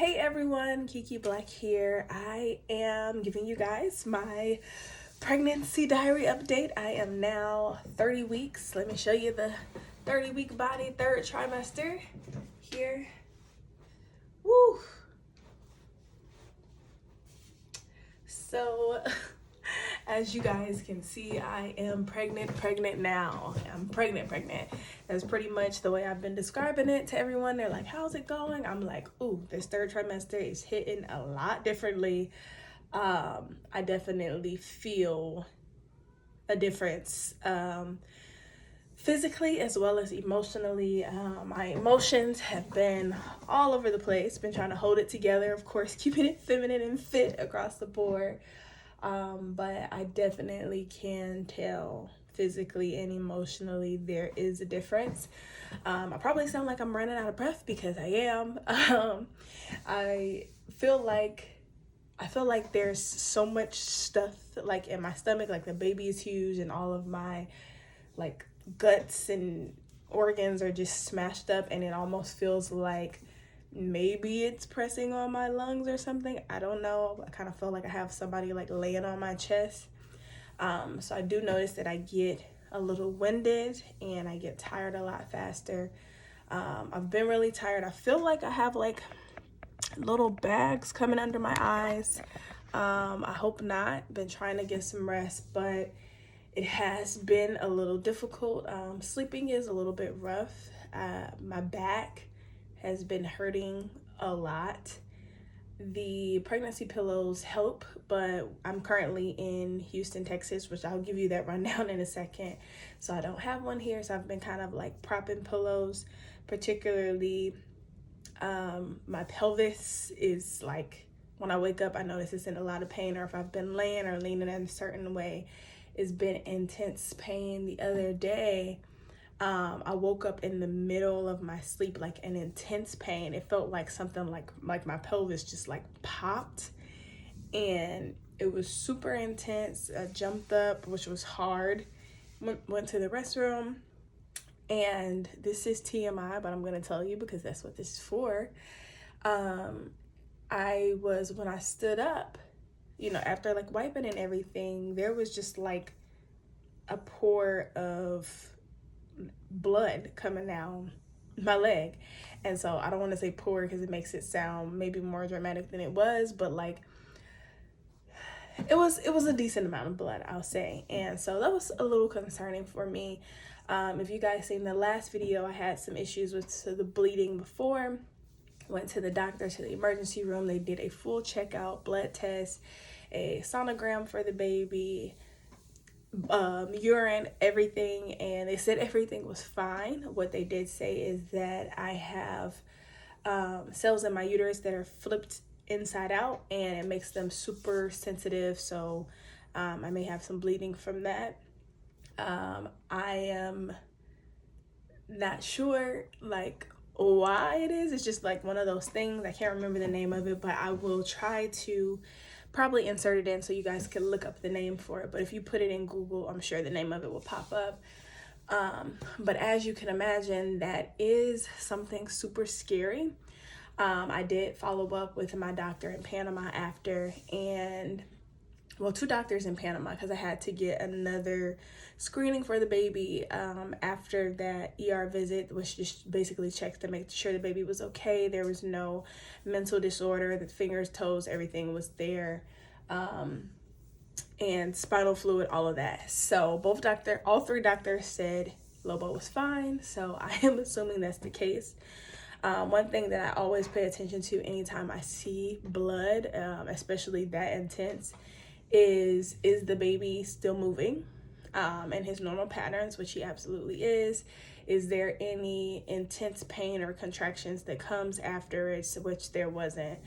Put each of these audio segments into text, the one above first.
Hey everyone, Kiki Black here. I am giving you guys my pregnancy diary update. I am now 30 weeks. Let me show you the 30-week body, third trimester here. Woo! So, as you guys can see, I am pregnant now. I'm pregnant. That's pretty much the way I've been describing it to everyone. They're like, how's it going? I'm like, ooh, this third trimester is hitting a lot differently. I definitely feel a difference physically as well as emotionally. My emotions have been all over the place, been trying to hold it together, of course, keeping it feminine and fit across the board. But I definitely can tell physically and emotionally there is a difference. I probably sound like I'm running out of breath because I am. I feel like there's so much stuff like in my stomach, like the baby is huge and all of my like guts and organs are just smashed up, and it almost feels like maybe it's pressing on my lungs or something. I don't know. I kind of feel like I have somebody like laying on my chest. So I do notice that I get a little winded and I get tired a lot faster. I've been really tired. I feel like I have like little bags coming under my eyes. I hope not. Been trying to get some rest, but it has been a little difficult. Sleeping is a little bit rough. My back has been hurting a lot. The pregnancy pillows help, but I'm currently in Houston, Texas, which I'll give you that rundown in a second. So I don't have one here, so I've been kind of like propping pillows, particularly my pelvis is like, when I wake up, I notice it's in a lot of pain, or if I've been laying or leaning in a certain way, it's been intense pain. The other day, I woke up in the middle of my sleep, like an intense pain. It felt like something like my pelvis just like popped, and it was super intense. I jumped up, which was hard. Went to the restroom, and this is TMI, but I'm gonna tell you because that's what this is for. When I stood up, after like wiping and everything, there was just like a pour of blood coming down my leg. And so I don't want to say pour because it makes it sound maybe more dramatic than it was, but like it was a decent amount of blood, I'll say. And so that was a little concerning for me. If you guys seen the last video, I had some issues with the bleeding before. Went to the doctor, to the emergency room. They did a full checkout, blood test, a sonogram for the baby, urine, everything, and they said everything was fine. What they did say is that I have cells in my uterus that are flipped inside out, and it makes them super sensitive, so I may have some bleeding from that. I am not sure like why it is. It's just like one of those things. I can't remember the name of it, but I will try to probably insert it in so you guys can look up the name for it. But if you put it in Google, I'm sure the name of it will pop up. But as you can imagine, that is something super scary. I did follow up with my doctor in Panama after, and well, two doctors in Panama because I had to get another screening for the baby after that ER visit, which just basically checked to make sure the baby was okay. There was no mental disorder, the fingers, toes, everything was there, and spinal fluid, all of that. So all three doctors said Lobo was fine, so I am assuming that's the case. One thing that I always pay attention to anytime I see blood, especially that intense, is the baby still moving in his normal patterns, which he absolutely is. Is there any intense pain or contractions that comes after it, which there wasn't.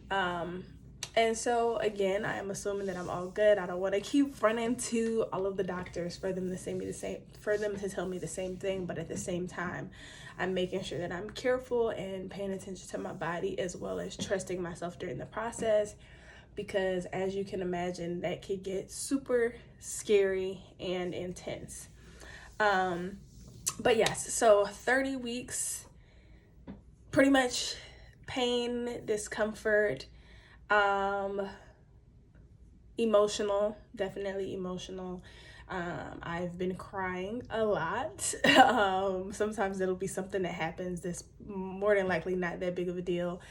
And so again, I am assuming that I'm all good. I don't want to keep running to all of the doctors for them to tell me the same thing, but at the same time, I'm making sure that I'm careful and paying attention to my body, as well as trusting myself during the process, because as you can imagine, that could get super scary and intense. But yes, so 30 weeks, pretty much pain, discomfort, emotional, definitely emotional. I've been crying a lot. Sometimes it'll be something that happens that's more than likely not that big of a deal,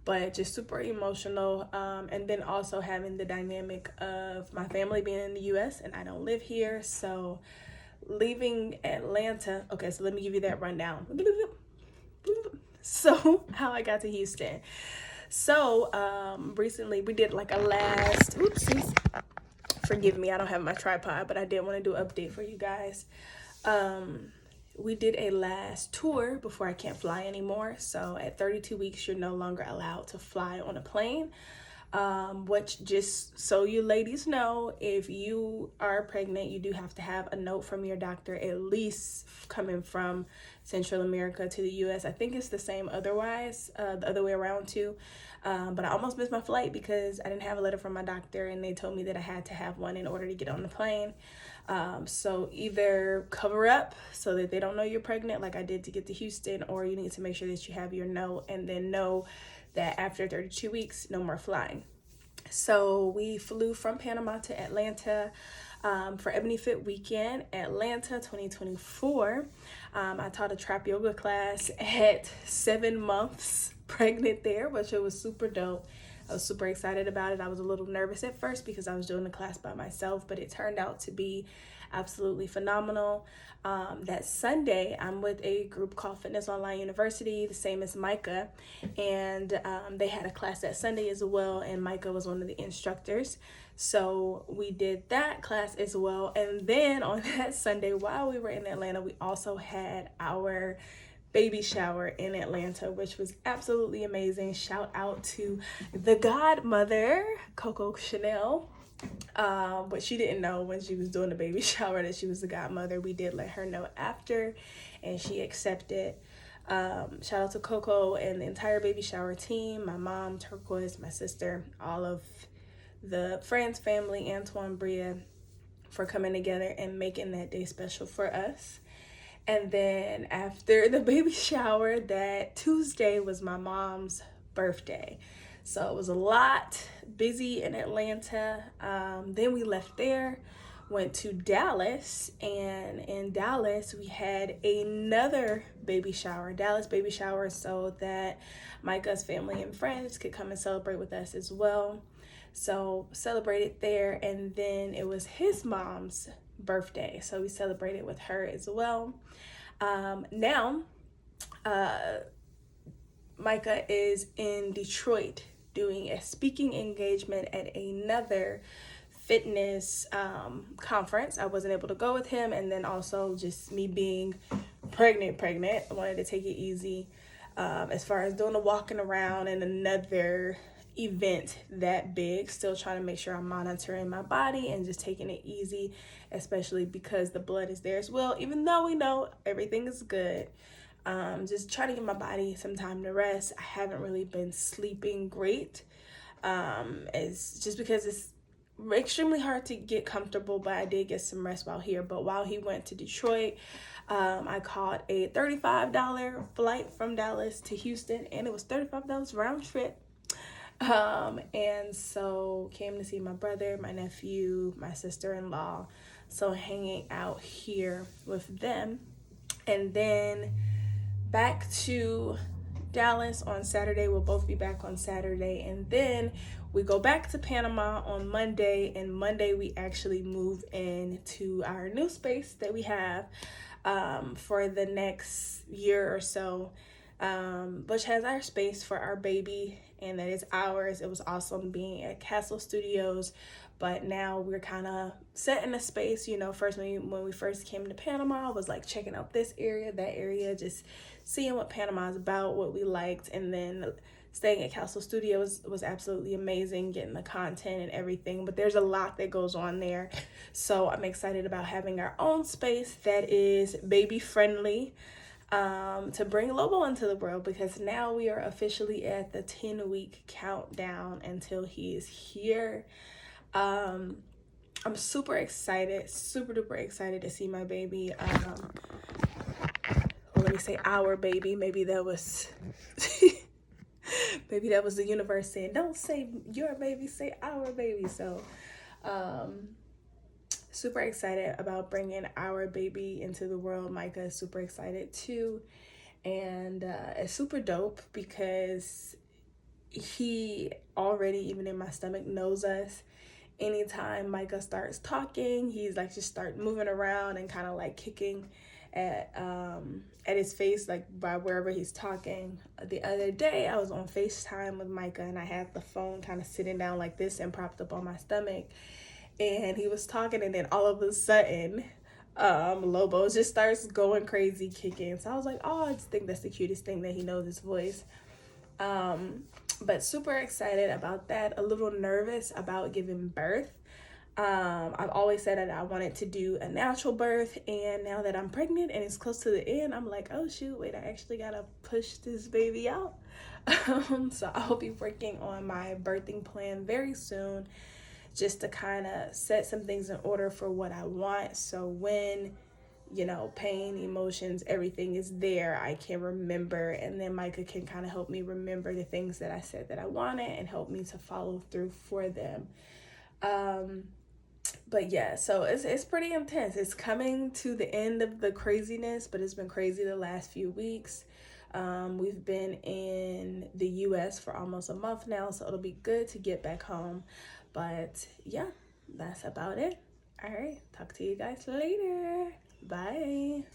but just super emotional. And then also having the dynamic of my family being in the US and I don't live here. So leaving Atlanta. Okay, so let me give you that rundown. So how I got to Houston. So recently we did like a last, oopsies, forgive me, I don't have my tripod, but I did want to do an update for you guys. We did a last tour before I can't fly anymore. So at 32 weeks, you're no longer allowed to fly on a plane. Which, just so you ladies know, if you are pregnant, you do have to have a note from your doctor, at least coming from Central America to the US. I think it's the same otherwise, the other way around too. But I almost missed my flight because I didn't have a letter from my doctor and they told me that I had to have one in order to get on the plane. So either cover up so that they don't know you're pregnant like I did to get to Houston, or you need to make sure that you have your note and then know that after 32 weeks, no more flying. So we flew from Panama to Atlanta for Ebony Fit Weekend, Atlanta 2024. I taught a trap yoga class at 7 months pregnant there, which it was super dope. I was super excited about it. I was a little nervous at first because I was doing the class by myself, but it turned out to be absolutely phenomenal. That Sunday, I'm with a group called Fitness Online University, the same as Micah, and they had a class that Sunday as well, and Micah was one of the instructors. So we did that class as well, and then on that Sunday, while we were in Atlanta, we also had our baby shower in Atlanta, which was absolutely amazing. Shout out to the godmother, Coco Chanel. But she didn't know when she was doing the baby shower that she was the godmother. We did let her know after, and she accepted. Shout out to Coco and the entire baby shower team, my mom, Turquoise, my sister, all of the friends, family, Antoine, Bria, for coming together and making that day special for us. And then after the baby shower, that Tuesday was my mom's birthday. So it was a lot, busy in Atlanta. Then we left there, went to Dallas, and in Dallas we had another baby shower, Dallas baby shower, so that Micah's family and friends could come and celebrate with us as well. So celebrated there, and then it was his mom's birthday, so we celebrated with her as well. Now Micah is in Detroit doing a speaking engagement at another fitness conference. I wasn't able to go with him, and then also just me being pregnant, I wanted to take it easy as far as doing the walking around and another event that big. Still trying to make sure I'm monitoring my body and just taking it easy, especially because the blood is there as well, even though we know everything is good. Just trying to give my body some time to rest. I haven't really been sleeping great. It's just because it's extremely hard to get comfortable, but I did get some rest while here. But while he went to Detroit, I caught a $35 flight from Dallas to Houston, and it was $35 round trip. And so came to see my brother, my nephew, my sister-in-law, so hanging out here with them. And then back to Dallas on Saturday. We'll both be back on Saturday, and then we go back to Panama on Monday, and Monday we actually move into our new space that we have for the next year or so, which has our space for our baby, and that is ours. It was awesome being at Castle Studios, but now we're kind of set in a space. You know, first when we first came to Panama, I was like checking out this area, that area, just seeing what Panama is about, what we liked, and then staying at Castle Studios was absolutely amazing, getting the content and everything, but there's a lot that goes on there. So I'm excited about having our own space that is baby friendly, to bring Lobo into the world, because now we are officially at the 10-week countdown until he is here. I'm super excited, super duper excited to see my baby. Let me say our baby, maybe that was maybe that was the universe saying, don't say your baby, say our baby. So super excited about bringing our baby into the world. Micah is super excited too. And it's super dope because he already, even in my stomach, knows us. Anytime Micah starts talking, he's like just start moving around and kind of like kicking at his face, like by wherever he's talking. The other day I was on FaceTime with Micah and I had the phone kind of sitting down like this and propped up on my stomach, and he was talking, and then all of a sudden Lobo just starts going crazy kicking. So I was like, oh, I just think that's the cutest thing that he knows his voice. But super excited about that. A little nervous about giving birth. I've always said that I wanted to do a natural birth, and now that I'm pregnant and it's close to the end, I'm like, oh shoot, wait, I actually gotta push this baby out. So I'll be working on my birthing plan very soon, just to kind of set some things in order for what I want. So when, you know, pain, emotions, everything is there, I can remember, and then Micah can kind of help me remember the things that I said that I wanted and help me to follow through for them. But yeah, so it's pretty intense. It's coming to the end of the craziness, but it's been crazy the last few weeks. We've been in the US for almost a month now, so it'll be good to get back home. But yeah, that's about it. All right, talk to you guys later. Bye.